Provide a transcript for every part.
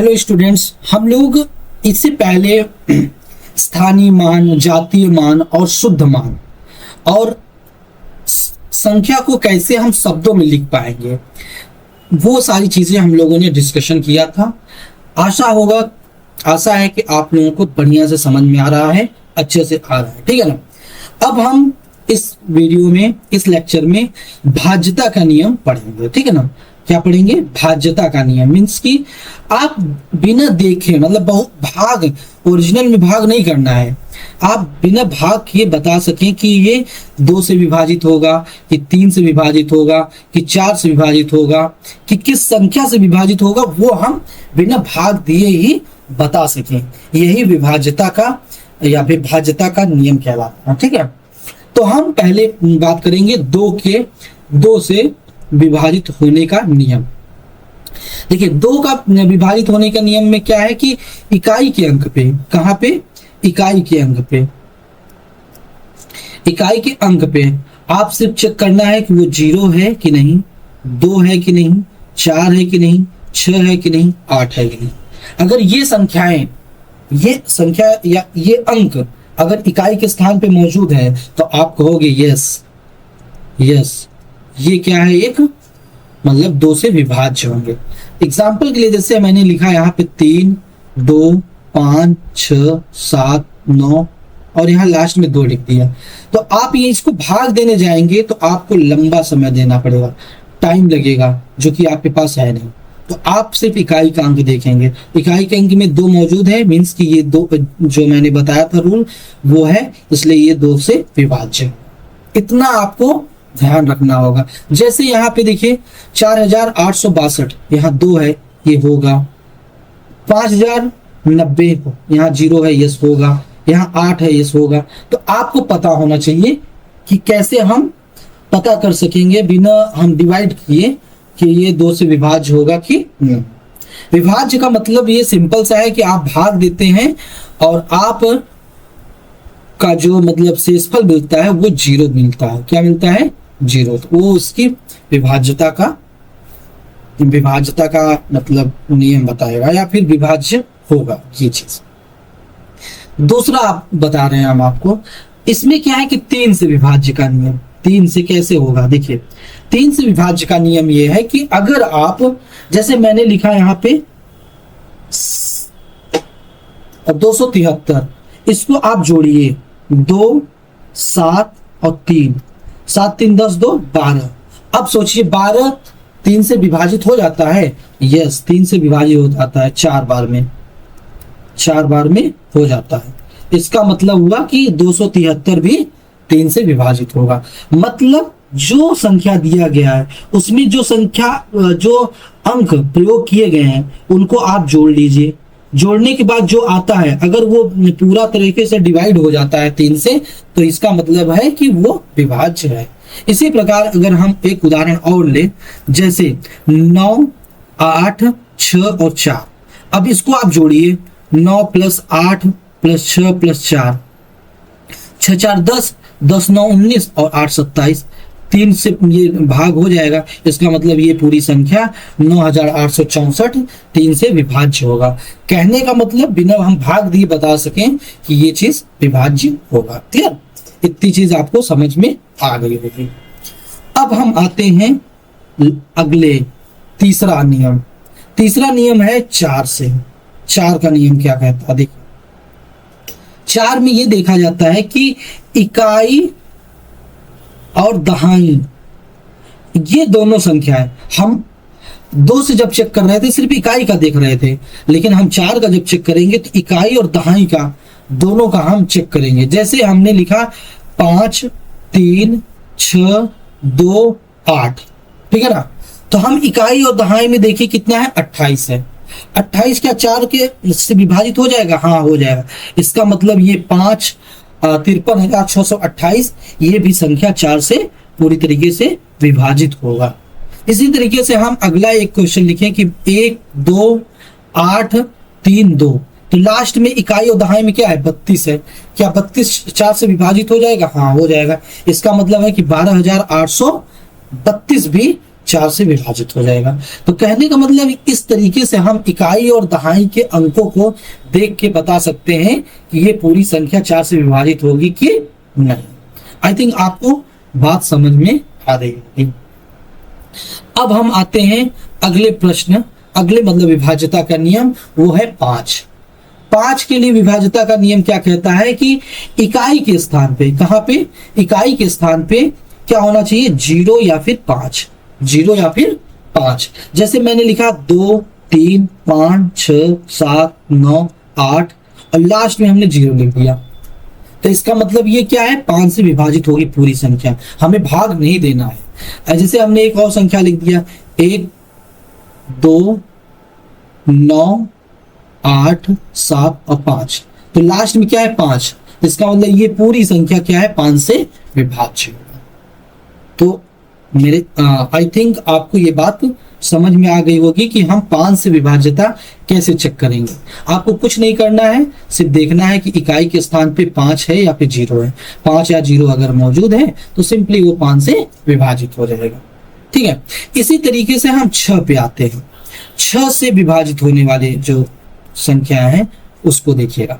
Hello students, हम लोग इससे पहले स्थानीय मान, जातीय मान और शुद्ध मान और संख्या को कैसे हम शब्दों में लिख पाएंगे, वो सारी चीजें हम लोगों ने डिस्कशन किया था। आशा है कि आप लोगों को बढ़िया से समझ में आ रहा है, अच्छे से आ रहा है, ठीक है ना। अब हम इस वीडियो में, इस लेक्चर में भाज्यता का नियम पढ़ेंगे, ठीक है ना। क्या पढ़ेंगे? भाज्यता का नियम। मीन्स कि आप बिना देखे, मतलब भाग, ओरिजिनल में भाग नहीं करना है, आप बिना भाग किए बता सकें कि ये 2 से विभाजित होगा, कि 3 से विभाजित होगा, कि 4 से विभाजित होगा, कि किस संख्या से विभाजित होगा, वो हम बिना भाग दिए ही बता सकें। यही विभाज्यता का या विभाज्यता का नियम कहलाता है, ठीक है। तो हम पहले बात करेंगे 2 से विभाजित होने का नियम। देखिए, 2 का विभाजित होने का नियम में क्या है कि इकाई के अंक पे, कहां पे? इकाई के अंक पे, इकाई के अंक पे आप सिर्फ चेक करना है कि वो 0 है कि नहीं, 2 है कि नहीं, 4 है कि नहीं, 6 है कि नहीं, 8 है कि नहीं। अगर ये संख्याएं, ये संख्या या ये अंक अगर इकाई के स्थान पे मौजूद है तो आप कहोगे यस, ये क्या है? एक मतलब 2 से विभाज्य होंगे। एग्जाम्पल के लिए जैसे मैंने लिखा यहाँ पे 3, 2, 5, 6, 7, 9 और यहाँ लास्ट में 2 लिख दिया। तो आप ये इसको भाग देने जाएंगे तो आपको लंबा समय देना पड़ेगा, टाइम लगेगा, जो कि आपके पास है नहीं। तो आप सिर्फ इकाई का अंक देखेंगे। इकाई के अंक में 2 मौजूद है, मीन्स कि ये 2 जो मैंने बताया था रूल वो है, इसलिए ये 2 से विभाज्य। इतना आपको ध्यान रखना होगा। जैसे यहाँ पे देखिए 4862, यहाँ 2 है, ये होगा। 5090, यहाँ 0 है, यस होगा। यहाँ 8 है, यस होगा। तो आपको पता होना चाहिए कि कैसे हम पता कर सकेंगे बिना हम डिवाइड किए कि ये 2 से विभाज्य होगा कि नहीं। विभाज्य का मतलब ये सिंपल सा है कि आप भाग देते हैं और आप का जो मतलब शेषफल मिलता है वो 0 मिलता है। क्या मिलता है? 0। तो वो उसकी विभाज्यता का मतलब नियम बताएगा या फिर विभाज्य होगा ये चीज। दूसरा आप बता रहे हैं हम आपको, इसमें क्या है कि 3 से विभाज्य का नियम। 3 से कैसे होगा? देखिए, 3 से विभाज्य का नियम ये है कि अगर आप, जैसे मैंने लिखा यहाँ पे 273, इसको आप जोड़िए 2, 7 और 3, 7 3 10 2 12। अब सोचिए 12 3 से विभाजित हो जाता है? यस, 3 से विभाजित हो जाता है 4 बार में, 4 बार में हो जाता है। इसका मतलब हुआ कि 273 भी 3 से विभाजित होगा। मतलब जो संख्या दिया गया है उसमें जो अंक प्रयोग किए गए हैं उनको आप जोड़ लीजिए। जोड़ने के बाद जो आता है, अगर वो पूरा तरीके से डिवाइड हो जाता है 3 से, तो इसका मतलब है कि वो विभाज्य है। इसी प्रकार अगर हम एक उदाहरण और ले, जैसे 9, 8, 6 और 4। अब इसको आप जोड़िए, 9 + 8 + 6 + 4, 6 4 10, 10 9 19 और 8 27। 3 से ये भाग हो जाएगा, इसका मतलब ये पूरी संख्या 9864 3 से विभाज्य होगा। कहने का मतलब बिना हम भाग दिए बता सकें कि ये चीज विभाज्य होगा। क्लियर? इतनी चीज आपको समझ में आ गई होगी। अब हम आते हैं अगले तीसरा नियम। तीसरा नियम है 4 से। 4 का नियम क्या कहता है? देखिए, 4 में ये देखा जाता है कि इकाई और दहाई, ये दोनों संख्याएं, हम 2 से जब चेक कर रहे थे सिर्फ इकाई का देख रहे थे, लेकिन हम 4 का जब चेक करेंगे तो इकाई और दहाई का, दोनों का हम चेक करेंगे। जैसे हमने लिखा 5 3 6 2 8, ठीक है ना। तो हम इकाई और दहाई में देखिए कितना है? 28 है। 28 क्या 4 के से विभाजित हो जाएगा? हाँ, हो जाएगा। इसका मतलब ये 5 53,628, ये भी संख्या 4 से पूरी तरीके से विभाजित होगा। इसी तरीके से हम अगला एक क्वेश्चन लिखें कि 1 2 8 3 2, तो लास्ट में इकाई और दहाई में क्या है? 32 है। क्या 32 4 से विभाजित हो जाएगा? हाँ, हो जाएगा। इसका मतलब है कि 12,832 भी 4 से विभाजित हो जाएगा। तो कहने का मतलब इस तरीके से हम इकाई और दहाई के अंकों को देख के बता सकते हैं कि ये पूरी संख्या 4 से विभाजित होगी कि नहीं। आई थिंक आपको बात समझ में आ रही होगी। अब हम आते हैं अगले प्रश्न, अगले मतलब विभाज्यता का नियम, वो है 5। 5 के लिए विभाज्यता का नियम क्या कहता है कि इकाई के स्थान पे, कहां पे, इकाई के स्थान पे क्या होना चाहिए, 0 या फिर 5, 0 या फिर 5। जैसे मैंने लिखा 2, 3, 5, 6, 7, 9, 8 और लास्ट में हमने 0 लिख दिया। तो इसका मतलब ये क्या है, 5 से विभाजित होगी पूरी संख्या, हमें भाग नहीं देना है। जैसे हमने एक और संख्या लिख दिया 1, 2, 9, 8, 7 और 5, तो लास्ट में क्या है 5। इसका मतलब ये पूरी संख्या क्या है, 5 से विभाज्य। तो मेरे आई थिंक आपको ये बात समझ में आ गई होगी कि हम 5 से विभाज्यता कैसे चेक करेंगे। आपको कुछ नहीं करना है, सिर्फ देखना है कि इकाई के स्थान पे 5 है या फिर 0 है। 5 या 0 अगर मौजूद है तो सिंपली वो 5 से विभाजित हो जाएगा। ठीक है, इसी तरीके से हम 6 पे आते हैं। 6 से विभाजित होने वाले जो संख्या है उसको देखिएगा।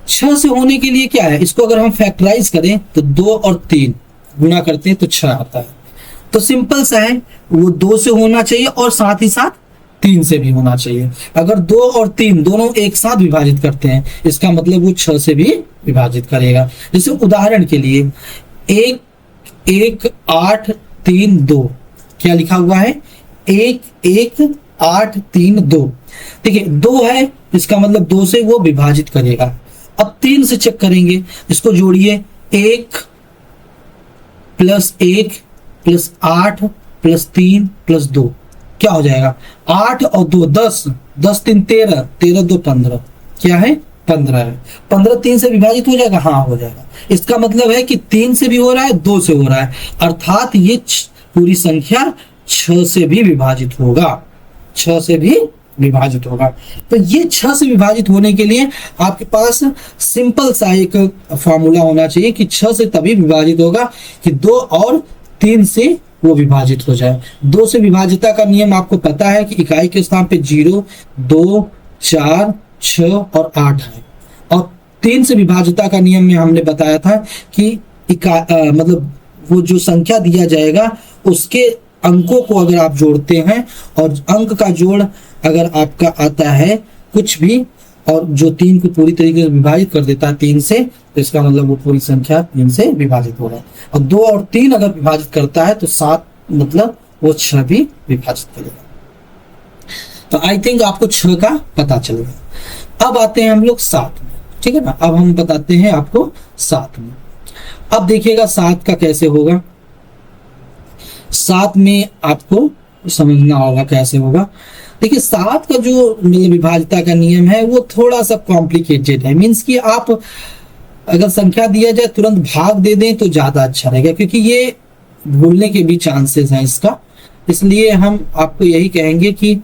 6 से होने के लिए क्या है, इसको अगर हम फैक्टराइज करें तो 2 और 3 गुणा करते हैं तो 6 आता है। तो सिंपल सा है, वो 2 से होना चाहिए और साथ ही साथ 3 से भी होना चाहिए। अगर 2 और 3 दोनों एक साथ विभाजित करते हैं, इसका मतलब वो 6 से भी विभाजित करेगा। जैसे उदाहरण के लिए 1, 1, 8, 3, 2 क्या लिखा हुआ है, 1, 1, 8, 3, 2। ठीक है, 2 है, इसका मतलब 2 से वो विभाजित करेगा। अब 3 से चेक करेंगे, इसको जोड़िए, 1 + 1 + 8 + 3 + 2 क्या हो जाएगा, 8 और 2 10, 10 3 13, 13 2 15, क्या है 15 है। 15 3 से विभाजित हो जाएगा, हाँ हो जाएगा। इसका मतलब है कि 3 से भी हो रहा है, 2 से हो रहा है, अर्थात ये पूरी संख्या 6 से भी विभाजित होगा, 6 से भी विभाजित होगा। तो ये 6 से विभाजित होने के लिए आपके पास सिंपल सा एक फॉर्मूला होना चाहिए कि 6 से तभी विभाजित होगा कि 2 और 3 से वो विभाजित हो जाए। 2 से विभाज्यता का नियम आपको पता है कि इकाई के स्थान पे 0, 2, 4, 6 और 8 है। और 3 से विभाज्यता का नियम में हमने बताया था कि मतलब वो जो संख्या दिया जाएगा उसके अंकों को अगर आप जोड़ते हैं और अंक का जोड़ अगर आपका आता है कुछ भी और जो 3 को पूरी तरीके से विभाजित कर देता है 3 से, तो इसका मतलब वो पूरी संख्या 3 से विभाजित हो रहा है। और 2 और 3 अगर विभाजित करता है तो 7 मतलब वो 6 भी विभाजित करेगा। तो आई थिंक आपको 6 का पता चल गया। अब आते हैं हम लोग 7 में, ठीक है ना। अब हम बताते हैं आपको 7 में। अब देखिएगा 7 का कैसे होगा। 7 में आपको समझना होगा कैसे होगा। देखिए 7 का जो मतलब विभाज्यता का नियम है वो थोड़ा सा कॉम्प्लिकेटेड है। मीन्स कि आप अगर संख्या दिया जाए तुरंत भाग दे दें तो ज्यादा अच्छा रहेगा, क्योंकि ये भूलने के भी चांसेस हैं इसका। इसलिए हम आपको यही कहेंगे कि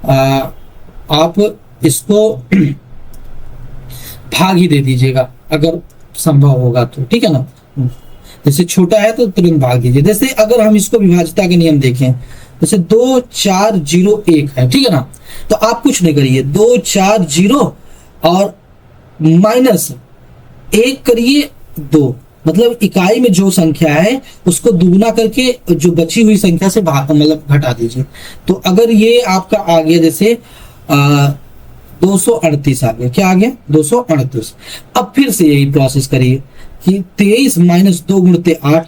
आप इसको भाग ही दे दीजिएगा अगर संभव होगा तो, ठीक है ना। जैसे छोटा है तो तुरंत भाग दीजिए। जैसे अगर हम इसको विभाज्यता के नियम देखें, जैसे 2 4 0 1 है, ठीक है ना। तो आप कुछ नहीं करिए, 2 4 0 और -1 करिए 2, मतलब इकाई में जो संख्या है उसको दुगुना करके जो बची हुई संख्या से मतलब घटा दीजिए। तो अगर ये आपका आ गया जैसे 238 आ गया, क्या आ गया 238। अब फिर से यही प्रोसेस करिए कि 23 - 2 × 8,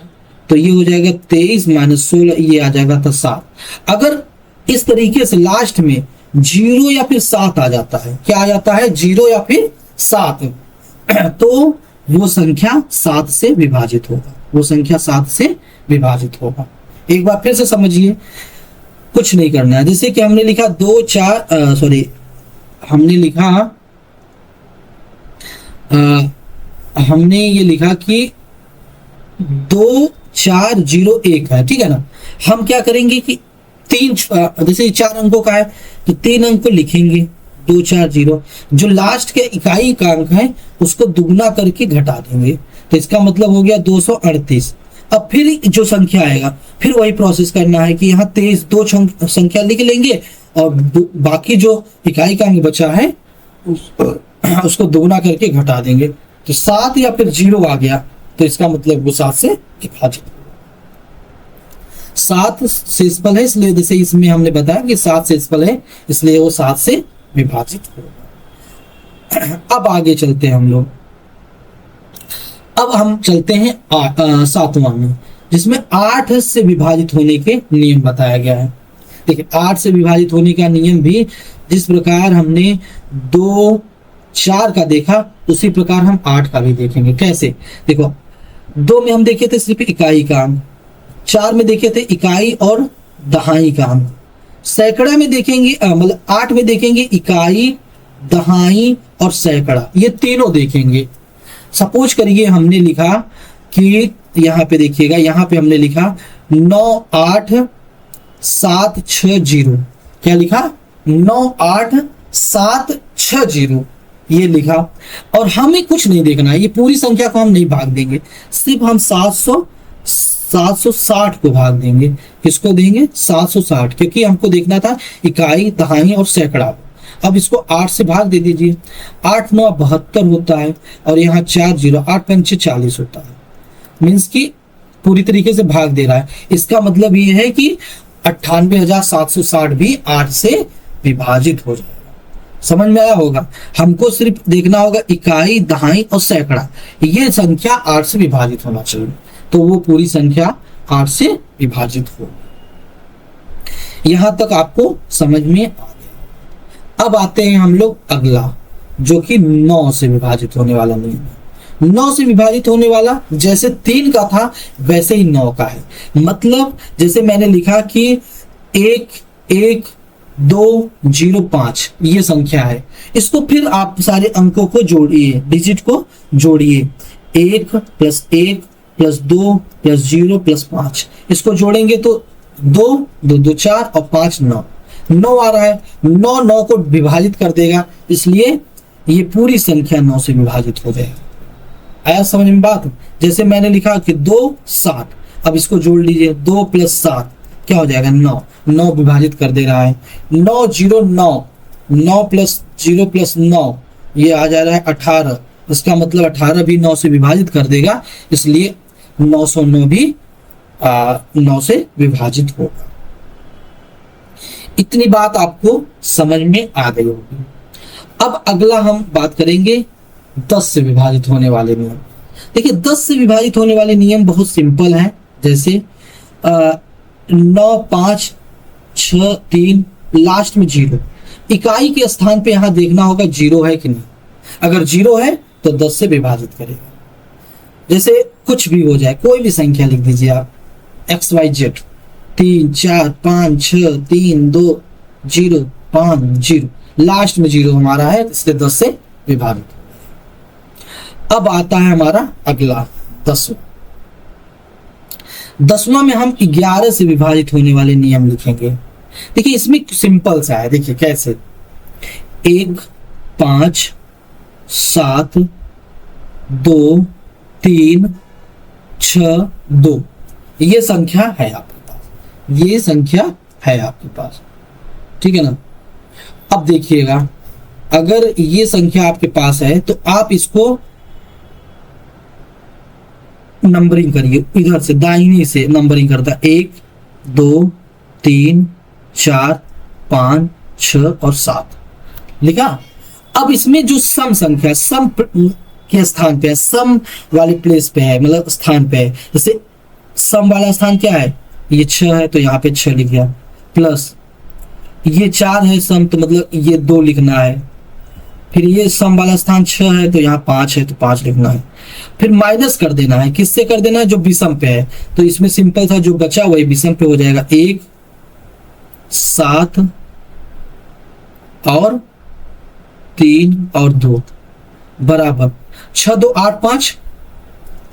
तो ये हो जाएगा 23 - 16, ये आ जाएगा था 7। अगर इस तरीके से लास्ट में 0 या फिर 7 आ जाता है, क्या आ जाता है 0 या फिर 7, तो वो संख्या 7 से विभाजित होगा, वो संख्या 7 से विभाजित होगा। एक बार फिर से समझिए, कुछ नहीं करना है। जैसे कि हमने लिखा 2 4 सॉरी हमने लिखा हमने ये लिखा कि 2 4 0 1 है, ठीक है ना। हम क्या करेंगे कि 3 जैसे 4 अंकों का है तो 3 अंक को लिखेंगे 2 4 0, जो लास्ट के इकाई का अंक है उसको दुगना करके घटा देंगे, तो इसका मतलब हो गया 238। अब फिर जो संख्या आएगा फिर वही प्रोसेस करना है कि यहाँ 23 दो संख्या लिख लेंगे और बाकी जो इकाई का अंक बचा है उसको दोगुना करके घटा देंगे, तो 7 या फिर 0 आ गया तो इसका मतलब वो 7 से विभाजित। 7 शेषफल है इसलिए जैसे इसमें हमने बताया कि 7 शेषफल है इसलिए वो 7 से विभाजित होगा। अब आगे चलते हैं हम लोग। अब हम चलते हैं 7वां में, जिसमें 8 से विभाजित होने के नियम बताया गया है। देखिए 8 से विभाजित होने का नियम भी जिस प्रकार हमने 2 4 का देखा उसी प्रकार हम 8 का भी देखेंगे। कैसे? देखो 2 में हम देखे थे सिर्फ इकाई का अंक, 4 में देखे थे इकाई और दहाई का अंक, सैकड़ा में देखेंगे मतलब 8 में देखेंगे इकाई, दहाई और सैकड़ा, ये तीनों देखेंगे। सपोज करिए हमने लिखा कि यहाँ पे देखिएगा, यहाँ पे हमने लिखा 9 8 7 6 0। क्या लिखा? 9 8 7 6 0 ये लिखा। और हमें कुछ नहीं देखना है, ये पूरी संख्या को हम नहीं भाग देंगे, सिर्फ हम 760 को भाग देंगे। किसको देंगे? 760, क्योंकि हमको देखना था इकाई, दहाई और सैकड़ा। अब इसको 8 से भाग दे दीजिए, 8 9 72 होता है और यहाँ 4 0, 8 5 40 होता है। मीन्स कि पूरी तरीके से भाग दे रहा है। इसका मतलब ये है कि 98,760 भी 8 से विभाजित हो जाएगा। समझ में आया होगा? हमको सिर्फ देखना होगा इकाई, दहाई और सैकड़ा, ये संख्या 8 से विभाजित होना चाहिए, तो वो पूरी संख्या 8 से विभाजित होगी। यहां तक आपको समझ में आ गया। अब आते हैं हम लोग अगला, जो कि 9 से विभाजित होने वाला नियम है। 9 से विभाजित होने वाला जैसे 3 का था वैसे ही 9 का है। मतलब जैसे मैंने लिखा कि 1 1 2 0 5 ये संख्या है, इसको फिर आप सारे अंकों को जोड़िए, डिजिट को जोड़िए, 1 + 1 + 2 + 0 + 5, इसको जोड़ेंगे तो 2 2 2 4 और 5 9 आ रहा है। 9 9 को विभाजित कर देगा, इसलिए ये पूरी संख्या 9 से विभाजित हो जाएगी। आया समझ में बात? जैसे मैंने लिखा कि 2 7, अब इसको जोड़ लीजिए, 2 + 7 क्या हो जाएगा? 9 9 विभाजित कर दे रहा है। 9 0 9, 9 + 0 + 9 ये आ जा रहा है 18, इसका मतलब 18 भी 9 से विभाजित कर देगा, इसलिए 909 भी 9 से विभाजित होगा। इतनी बात आपको समझ में आ गई होगी। अब अगला हम बात करेंगे 10 से विभाजित होने वाले नियम। देखिए 10 से विभाजित होने वाले नियम बहुत सिंपल है। जैसे 9 5 6 3 लास्ट में 0, इकाई के स्थान पे यहां देखना होगा 0 है कि नहीं। अगर 0 है तो 10 से विभाजित करेगा। जैसे कुछ भी हो जाए, कोई भी संख्या लिख दीजिए आप, XYZ 3 4 5 6 3 2 0 5 0, लास्ट में 0 हमारा है इसलिए 10 से विभाजित। अब आता है हमारा अगला 10वां में हम 11 से विभाजित होने वाले नियम लिखेंगे। देखिए इसमें सिंपल सा है, देखिए कैसे, 1 5 7 2 3 6 2 ये संख्या है आपके पास, ये संख्या है आपके पास, ठीक है ना। अब देखिएगा अगर ये संख्या आपके पास है तो आप इसको नंबरिंग करिए, इधर से दाहिने से नंबरिंग करता, 1 2 3 4 5 6 और 7 लिखा। अब इसमें जो सम संख्या सम के स्थान पे है, सम वाले प्लेस पे है, मतलब स्थान पे है। जैसे सम वाला स्थान क्या है, ये 6 है तो यहाँ पे 6 लिख गया, प्लस ये 4 है सम तो मतलब ये 2 लिखना है, फिर ये सम वाला स्थान 6 है तो यहाँ 5 है तो 5 लिखना है, फिर माइनस कर देना है, किससे कर देना है, जो विषम पे है। तो इसमें सिंपल था, जो बचा वही विषम पे हो जाएगा, 1 7 और 3 और 2 बराबर 6 2 8 5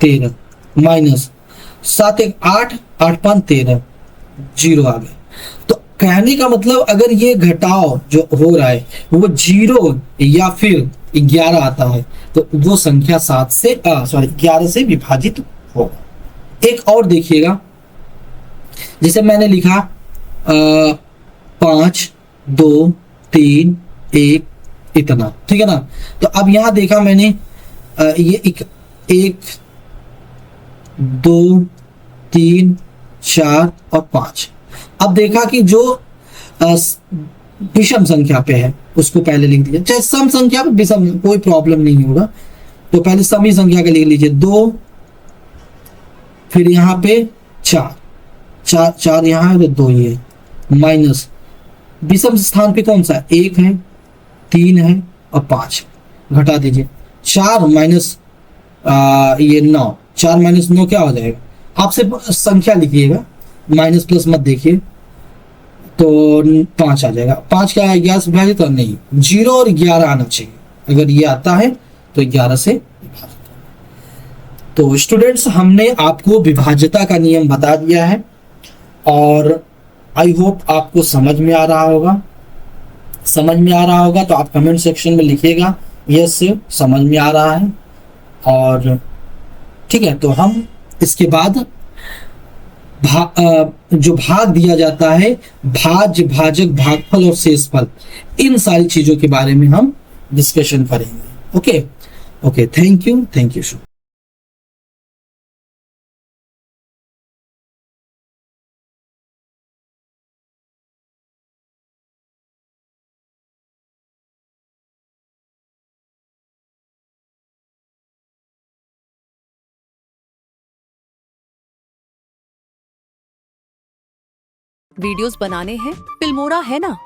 13 माइनस 7 1 8 8 5 13 0 आ गया। तो कहने का मतलब अगर ये घटाव जो हो रहा है वो 0 या फिर 11 आता है तो वो संख्या 11 से विभाजित होगा। एक और देखिएगा, जैसे मैंने लिखा 5 2 3 1 इतना, ठीक है ना। तो अब यहां देखा मैंने ये एक 2 3 4 और 5। अब देखा कि जो विषम संख्या पे है उसको पहले लिख दीजिए, चाहे सम संख्या पे विषम कोई प्रॉब्लम नहीं होगा। तो पहले समी संख्या का लिख लीजिए 2, फिर यहाँ पे 4 4 4 यहाँ है तो 2 ही है, माइनस विषम स्थान पे कौन सा 1 है, 3 है और 5, घटा दीजिए 4 माइनस ये 9, 4 माइनस 9 क्या हो जाएगा, आपसे संख्या लिखिएगा, माइनस प्लस मत देखिए, तो 5 आ जाएगा। 5 क्या है 11 से विभाजित, तो नहीं 0 और 11 आना चाहिए, अगर ये आता है तो 11 से विभाजित। तो स्टूडेंट्स हमने आपको विभाज्यता का नियम बता दिया है और आई होप आपको समझ में आ रहा होगा। समझ में आ रहा होगा तो आप कमेंट सेक्शन में लिखिएगा यस समझ में आ रहा है। और ठीक है, तो हम इसके बाद जो भाग दिया जाता है, भाज्य, भाजक, भागफल और शेषफल, इन सारी चीजों के बारे में हम डिस्कशन करेंगे। Okay okay, thank you. Videos बनाने हैं, फिल्मोरा है ना।